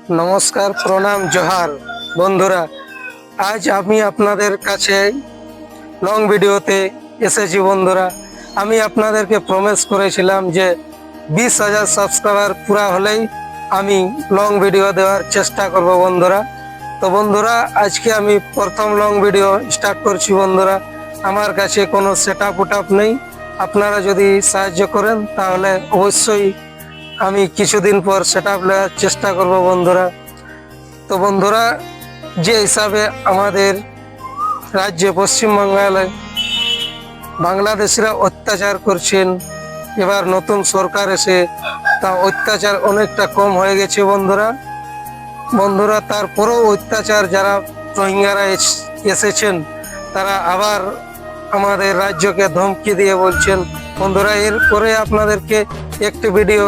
নমস্কার, প্রণাম, জোহার বন্ধুরা। আজ আমি আপনাদের কাছে লং ভিডিওতে এসেছি বন্ধুরা। আমি আপনাদেরকে প্রমিস করেছিলাম যে 20,000 সাবস্ক্রাইবার পুরা হলেই আমি লং ভিডিও দেওয়ার চেষ্টা করব বন্ধুরা। তো বন্ধুরা, আজকে আমি প্রথম লং ভিডিও স্টার্ট করছি বন্ধুরা। আমার কাছে কোনো সেটআপ নেই। আপনারা যদি সাহায্য করেন তাহলে অবশ্যই আমি কিছুদিন পর সেটআপ নেওয়ার চেষ্টা করব বন্ধুরা। তো বন্ধুরা, যে হিসাবে আমাদের রাজ্যে পশ্চিমবাংলায় বাংলাদেশিরা অত্যাচার করছেন, এবার নতুন সরকার এসে তা অত্যাচার অনেকটা কম হয়ে গেছে বন্ধুরা। তারপরেও অত্যাচার যারা রোহিঙ্গারা এসেছেন তারা আবার আমাদের রাজ্যকে ধমকি দিয়ে বলছেন বন্ধুরা। এরপরে আপনাদেরকে একটি ভিডিও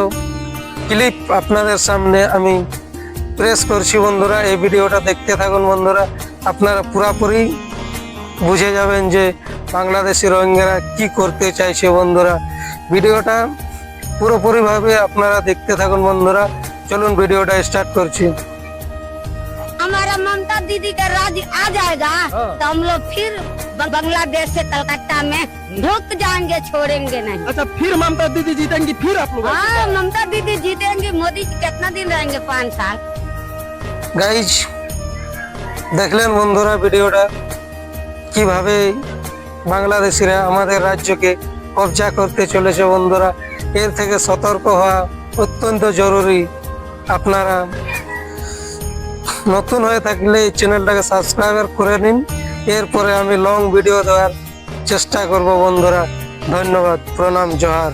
ক্লিপ আপনাদের সামনে আমি প্রেস করছি বন্ধুরা। এই ভিডিওটা দেখতে থাকুন বন্ধুরা, আপনারা পুরোপুরি বুঝে যাবেন যে বাংলাদেশি রোহিঙ্গারা কি করতে চাইছে বন্ধুরা। ভিডিওটা পুরোপুরিভাবে আপনারা দেখতে থাকুন বন্ধুরা। চলুন ভিডিওটা স্টার্ट করছি। हमारा ममता दीदी का राज आ जाएगा तो हम लोग फिर बांग्लादेश से कलकत्ता में ढुक जाएंगे, छोड़ेंगे नहीं। अच्छा, फिर ममता दीदी जीतेंगी, फिर आप लोग हाँ, ममता दीदी जीतेंगे। मोदी जी कितना दिन रहेंगे? 5 साल। গাইজ, দেখলেন বন্ধুরা ভিডিওটা, কিভাবে বাংলাদেশিরা আমাদের রাজ্যকে কবজা করতে চলেছে বন্ধুরা। এর থেকে সতর্ক হওয়া অত্যন্ত জরুরি। আপনারা নতুন হয়ে থাকলে এই চ্যানেলটাকে সাবস্ক্রাইব করে নিন। এরপরে আমি লং ভিডিও দেওয়ার চেষ্টা করব বন্ধুরা। ধন্যবাদ, প্রণাম, জোহার।